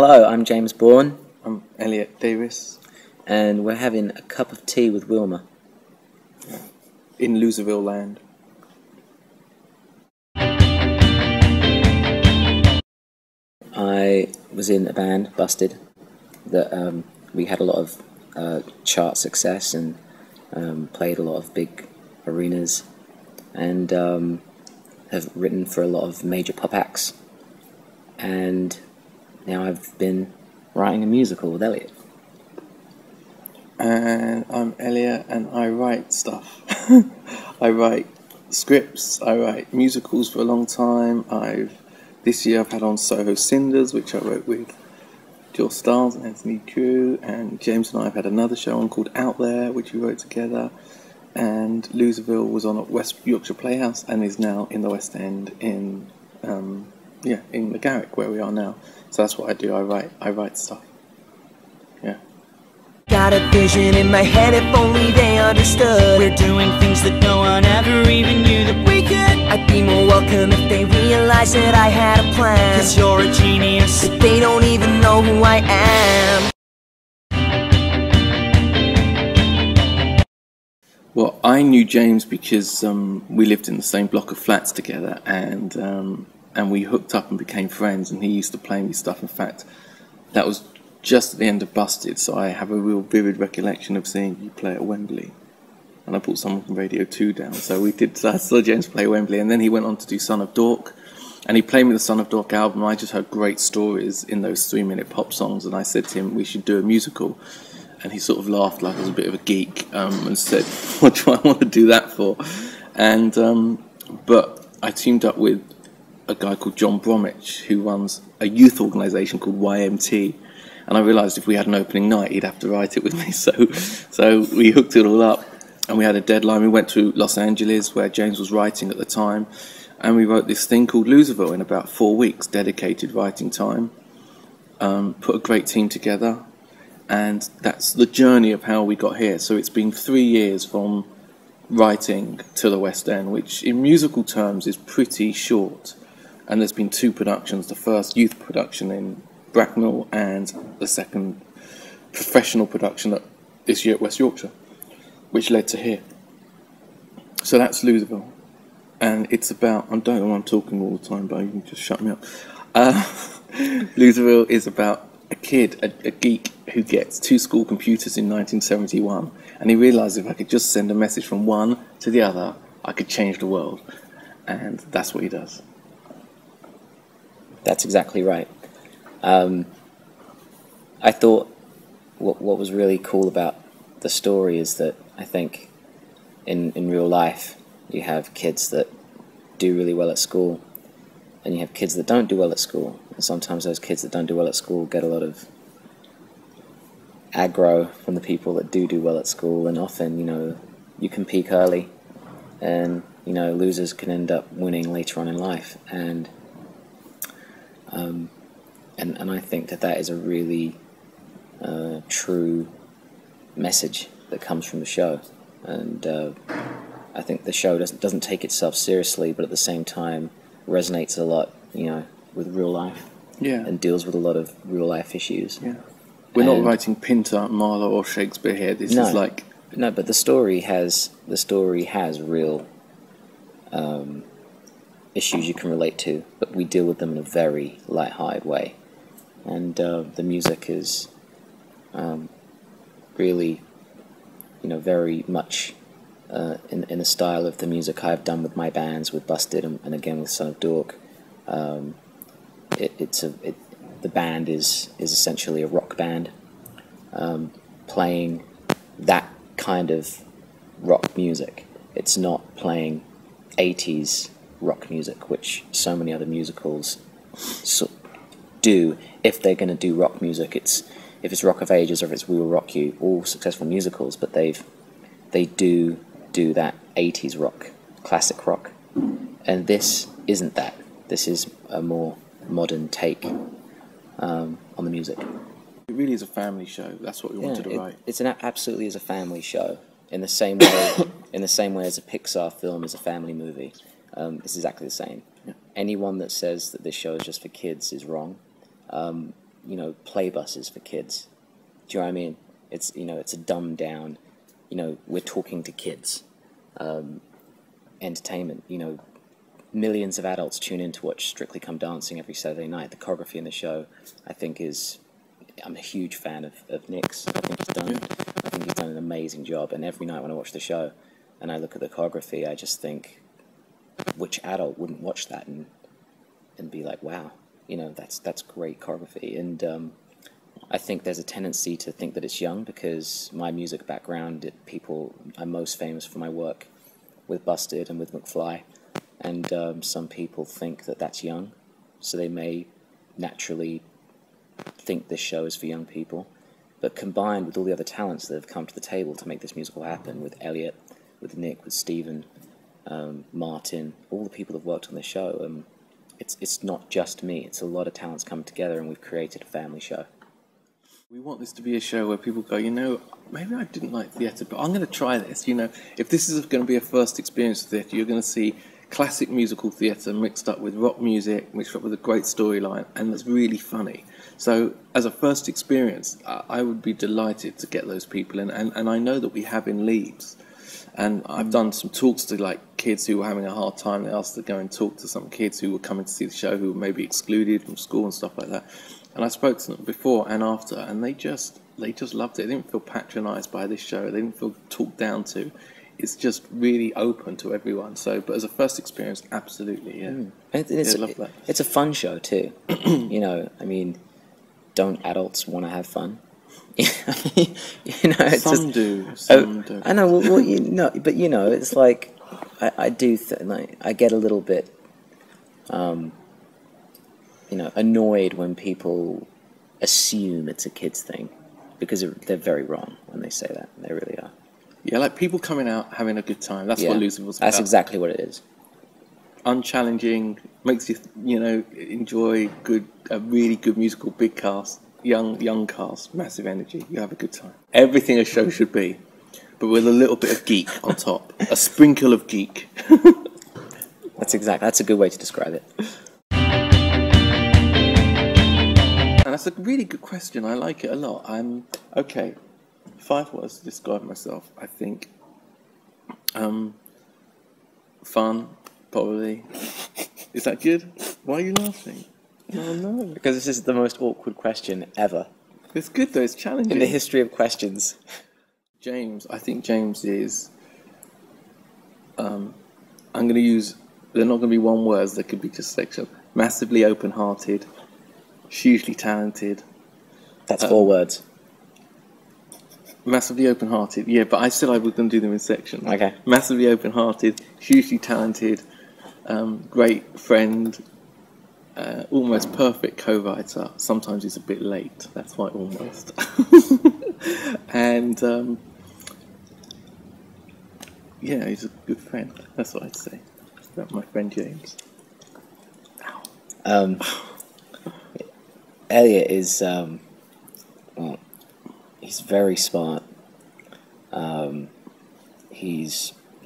Hello, I'm James Bourne. I'm Elliot Davis. And we're having a cup of tea with Wilma. In Loserville land. I was in a band, Busted, that we had a lot of chart success and played a lot of big arenas and have written for a lot of major pop acts. And now I've been writing a musical with Elliot. And I'm Elliot, and I write stuff. I write scripts, I write musicals for a long time. This year I've had on Soho Cinders, which I wrote with Jill Stiles and Anthony Drew, and James and I have had another show on called Out There, which we wrote together. And Loserville was on at West Yorkshire Playhouse and is now in the West End in the Garrick where we are now. So that's what I do. I write stuff. Yeah. Got a vision in my head, if only they understood. We're doing things that no one ever even knew that we could. I'd be more welcome if they realized that I had a plan. 'Cause you're a genius, but they don't even know who I am. Well, I knew James because we lived in the same block of flats together, and we hooked up and became friends, and he used to play me stuff. In fact, that was just at the end of Busted, so I have a real vivid recollection of seeing you play at Wembley. And I brought someone from Radio 2 down, so I saw James play Wembley, and then he went on to do Son of Dork, and he played me the Son of Dork album. I just heard great stories in those 3-minute pop songs, and I said to him, we should do a musical. And he sort of laughed like I was a bit of a geek, and said, what do I want to do that for? And but I teamed up with a guy called John Bromwich, who runs a youth organisation called YMT, and I realised if we had an opening night, he'd have to write it with me. So we hooked it all up, and we had a deadline. We went to Los Angeles, where James was writing at the time, and we wrote this thing called Loserville in about 4 weeks, dedicated writing time. Put a great team together, and that's the journey of how we got here. So it's been 3 years from writing to the West End, which in musical terms is pretty short. And there's been 2 productions, the first youth production in Bracknell and the second professional production this year at West Yorkshire, which led to here. So that's Loserville, and it's about, I don't know why I'm talking all the time, but you can just shut me up. Loserville is about a kid, a geek, who gets 2 school computers in 1971, and he realised if I could just send a message from one to the other, I could change the world, and that's what he does. That's exactly right. I thought what was really cool about the story is that I think in real life you have kids that do really well at school, and you have kids that don't do well at school, and sometimes those kids that don't do well at school get a lot of aggro from the people that do well at school, and often, you can peak early, and, losers can end up winning later on in life, and I think that is a really true message that comes from the show, and I think the show doesn't take itself seriously, but at the same time resonates a lot, with real life, and deals with a lot of real life issues. Yeah, we're not writing Pinter, Marlowe, or Shakespeare here. This is like but the story has real issues you can relate to, but we deal with them in a very light-hearted way, and the music is really, very much in the style of the music I've done with my bands, with Busted and again with Son of Dork. The band is essentially a rock band, playing that kind of rock music. It's not playing 80s rock music, which so many other musicals do. If they're going to do rock music, if it's Rock of Ages or if it's We Will Rock You, all successful musicals, but they do that 80s rock, classic rock, and this isn't that. This is a more modern take on the music. It really is a family show. That's what we wanted to write. It's absolutely is a family show in the same way as a Pixar film is a family movie. It's exactly the same. Yeah. Anyone that says that this show is just for kids is wrong. play buses for kids. Do you know what I mean? It's it's a dumbed down, we're talking to kids, entertainment. Millions of adults tune in to watch Strictly Come Dancing every Saturday night. The choreography in the show, I think, I'm a huge fan of Nick's. I think he's done an amazing job. And every night when I watch the show and I look at the choreography, I just think, which adult wouldn't watch that and be like, wow, that's great choreography. And I think there's a tendency to think that it's young because my music background, I'm most famous for my work with Busted and with McFly. And some people think that that's young, so they may naturally think this show is for young people. But combined with all the other talents that have come to the table to make this musical happen, with Elliot, with Nick, with Stephen, Martin, all the people that have worked on the show, it's not just me. It's a lot of talents coming together, and we've created a family show. We want this to be a show where people go, maybe I didn't like theatre, but I'm going to try this. If this is going to be a first experience of theatre, you're going to see classic musical theatre mixed up with rock music, mixed up with a great storyline, and that's really funny. So as a first experience, I would be delighted to get those people in, and I know that we have in Leeds. And I've done some talks to kids who were having a hard time. They asked to go and talk to some kids who were coming to see the show who were maybe excluded from school and stuff like that. And I spoke to them before and after, and they just loved it. They didn't feel patronised by this show. They didn't feel talked down to. It's just really open to everyone. So, but as a first experience, absolutely, yeah. I love that. It's a fun show too. Don't adults want to have fun? Some do. Some don't. I know. Well, but it's like I do. I get a little bit, annoyed when people assume it's a kids thing, because they're very wrong when they say that. They really are. Yeah, people coming out having a good time. That's what Loserville's about. That's exactly what it is. Unchallenging, makes you enjoy a really good musical, big cast, young cast, massive energy. You have a good time. Everything a show should be, but with a little bit of geek on top, a sprinkle of geek. That's a good way to describe it. And that's a really good question. I like it a lot. Okay. 5 words to describe myself, I think. Fun, probably. Is that good? Why are you laughing? Oh no. Because this is the most awkward question ever. It's good though, it's challenging. In the history of questions. James, I think James is... I'm going to use... They're not going to be one words, they could be just section. Massively open-hearted, hugely talented. That's 4 words. Massively open-hearted, yeah, but I said I was going to do them in sections. Okay. Massively open-hearted, hugely talented, great friend, almost perfect co-writer. Sometimes he's a bit late, that's why almost. And, he's a good friend, that's what I'd say. That's my friend James. Elliot is, he's very smart. He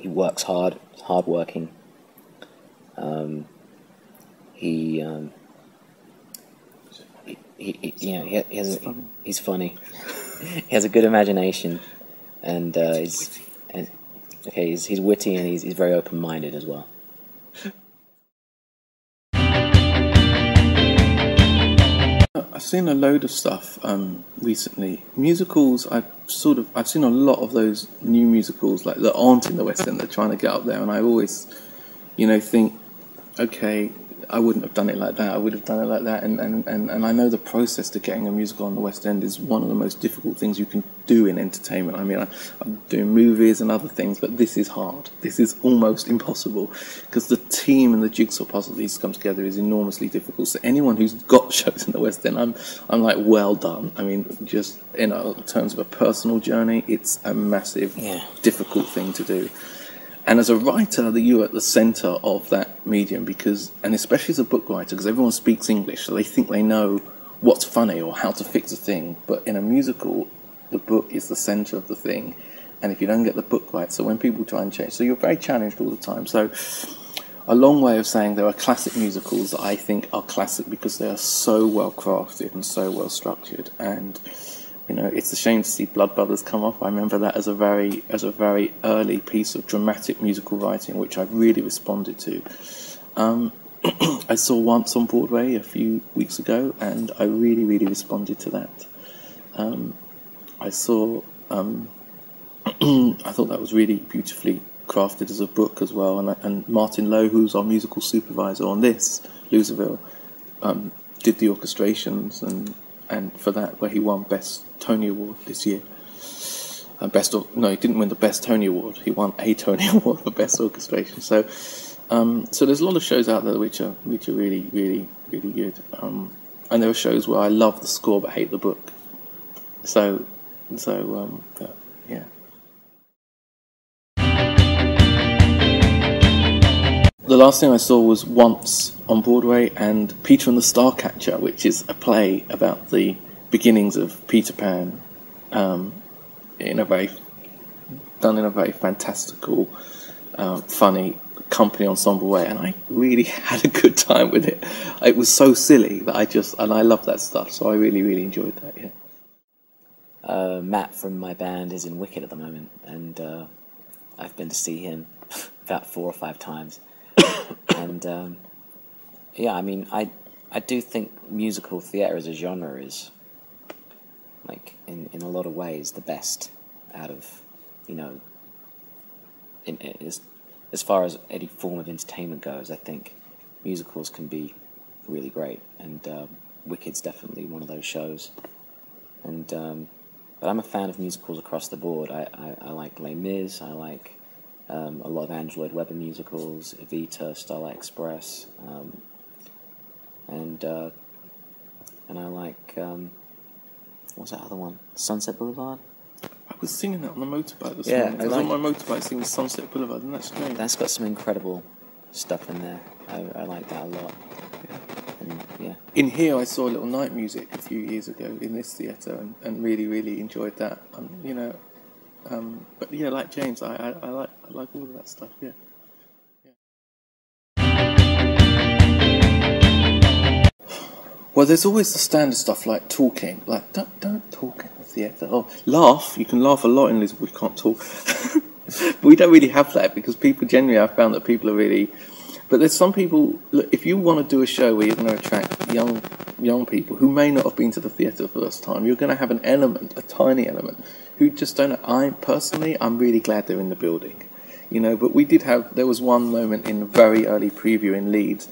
works hard, hardworking. He's funny. He has a good imagination, and he's witty, and he's very open-minded as well. I've seen a load of stuff recently. Musicals, I've seen a lot of those new musicals that aren't in the West End. They're trying to get up there, and I always, think, okay, I wouldn't have done it like that. I would have done it like that, and I know the process to getting a musical on the West End is one of the most difficult things you can do in entertainment. I mean, I'm doing movies and other things, but this is hard. This is almost impossible because the team and the jigsaw puzzle that needs to come together is enormously difficult. So anyone who's got shows in the West End, I'm like, well done. I mean, just in terms of a personal journey, it's a massive, difficult thing to do. And as a writer, you're at the centre of that medium and especially as a book writer, because everyone speaks English, so they think they know what's funny or how to fix a thing. But in a musical, the book is the centre of the thing, and if you don't get the book right, so when people try and change, so you're very challenged all the time. So a long way of saying there are classic musicals that I think are classic because they are so well crafted and so well structured. And you know, it's a shame to see Blood Brothers come off. I remember that as a very early piece of dramatic musical writing, which I really responded to. I saw Once on Broadway a few weeks ago, and I really responded to that. I saw. I thought that was really beautifully crafted as a book as well, and Martin Lowe, who's our musical supervisor on this Loserville, did the orchestrations, and for that, where he won Best Tony Award this year. He didn't win the Best Tony Award. He won a Tony Award for Best Orchestration. So there's a lot of shows out there which are really good. And there are shows where I love the score but hate the book. Yeah. The last thing I saw was Once on Broadway and Peter and the Starcatcher, which is a play about the beginnings of Peter Pan, in a very fantastical, funny company ensemble way, and I really had a good time with it. It was so silly that I love that stuff, so I really enjoyed that. Yeah. Matt from my band is in Wicked at the moment, and I've been to see him about 4 or 5 times. And yeah, I mean, I do think musical theatre as a genre is, like, in a lot of ways, the best out of, you know, as far as any form of entertainment goes. I think musicals can be really great, and Wicked's definitely one of those shows. And but I'm a fan of musicals across the board. I like Les Mis, I like a lot of Andrew Lloyd Webber musicals, Evita, Starlight Express, and I like what's that other one? Sunset Boulevard. I was singing that on the motorbike this morning. I was on my motorbike singing Sunset Boulevard, and that's great. That's got some incredible stuff in there. I like that a lot. Yeah. In here, I saw a little night music a few years ago in this theatre, and really enjoyed that. You know. But yeah, like James, I like all of that stuff. Yeah. Well, there's always the standard stuff like talking, like don't talk in the theatre. Or laugh. You can laugh a lot in this. We can't talk. But we don't really have that because people generally, I've found that people are really. But there's some people. Look, if you want to do a show where you're going to attract young people who may not have been to the theatre for the first time, you're going to have an element, a tiny element, who just don't. I'm really glad they're in the building, you know. But there was one moment in the very early preview in Leeds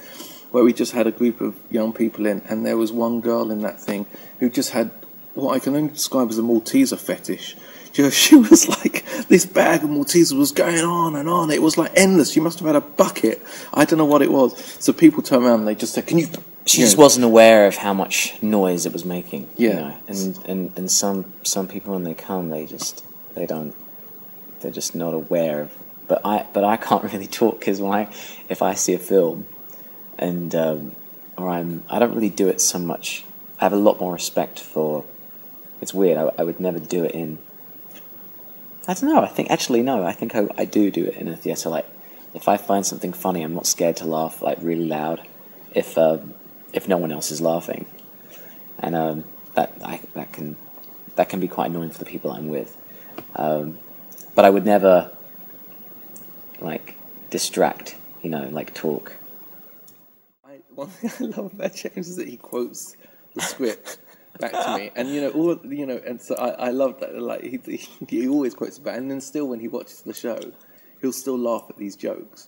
where we just had a group of young people in, and there was one girl in that thing who just had what I can only describe as a Malteser fetish. She was like, this bag of Maltesers was going on and on. It was like endless. She must have had a bucket. I don't know what it was. So people turned around and they just said, "Can you?" She just wasn't aware of how much noise it was making. Yeah. You know? And some people when they come, they're just not aware of. But I can't really talk because if I see a film, and I don't really do it so much. I have a lot more respect for. It's weird. I would never do it in. I don't know. I think I do it in a theatre. Like, if I find something funny, I'm not scared to laugh like really loud. If no one else is laughing, and that can be quite annoying for the people I'm with. But I would never like distract. You know, like talk. One thing I love about James is that he quotes the script back to me, and and so I love that. Like he always quotes it back, and then still when he watches the show, he'll still laugh at these jokes,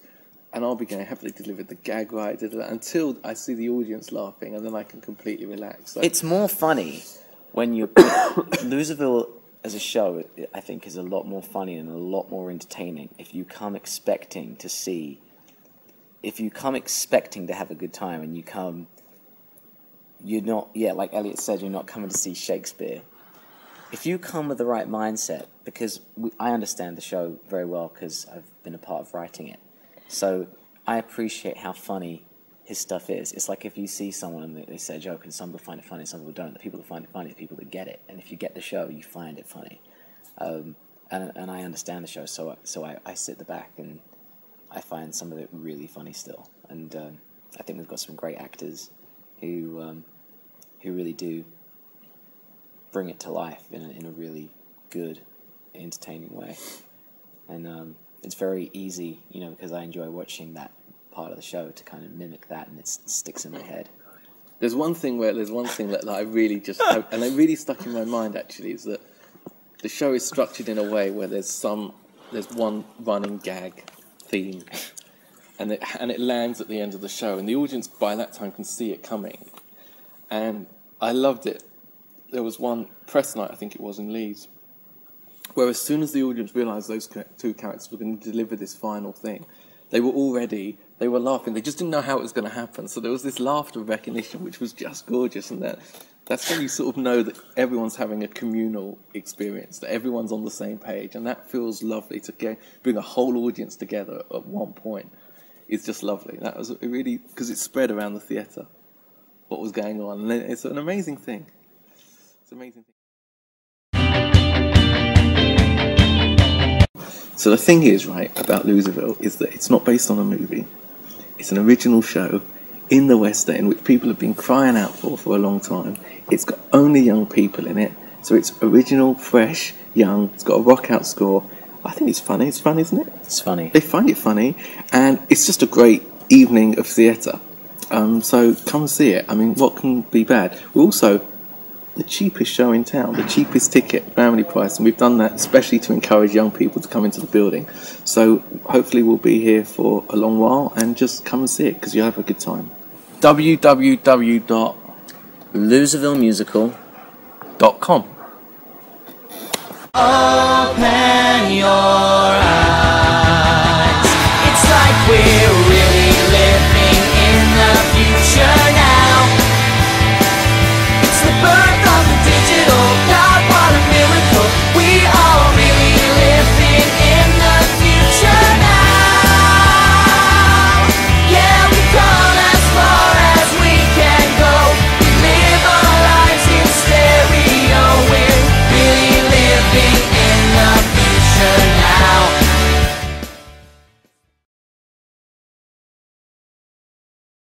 and I'll be going, "Have they delivered the gag right?" Until I see the audience laughing, and then I can completely relax. It's more funny when you Loserville as a show. I think is a lot more funny and a lot more entertaining if you come expecting to see. If you come expecting to have a good time and you come, you're not, like Elliot said, you're not coming to see Shakespeare. If you come with the right mindset, because I understand the show very well because I've been a part of writing it, so I appreciate how funny his stuff is. It's like if you see someone and they say a joke and some people find it funny, some people don't. The people that find it funny are the people that get it, and if you get the show, you find it funny. And I understand the show, so I sit at the back and I find some of it really funny still, and I think we've got some great actors who really do bring it to life in a really good, entertaining way. And it's very easy, you know, because I enjoy watching that part of the show, to kind of mimic that, and it sticks in my head. There's one thing that I really just, and it really stuck in my mind actually, is that the show is structured in a way where there's one running gag theme, and it lands at the end of the show, and the audience by that time can see it coming. And I loved it. There was one press night, I think it was, in Leeds, where as soon as the audience realised those two characters were going to deliver this final thing, they were laughing. They just didn't know how it was going to happen. So there was this laughter of recognition, which was just gorgeous. And that's when you sort of know that everyone's having a communal experience, that everyone's on the same page. And that feels lovely to bring a whole audience together at one point. It's just lovely. That was really, because it spread around the theatre what was going on. And it's an amazing thing. It's an amazing thing. So the thing is, right, about Loserville is that it's not based on a movie. It's an original show in the West End, which people have been crying out for a long time. It's got only young people in it, so it's original, fresh, young. It's got a rock-out score. I think it's funny. It's fun, isn't it? It's funny. They find it funny, and it's just a great evening of theatre. So come see it. I mean, what can be bad? We're also the cheapest show in town, the cheapest ticket, family price, and we've done that especially to encourage young people to come into the building. So hopefully we'll be here for a long while, and just come and see it, because you'll have a good time. www.loservillemusical.com. Open your eyes.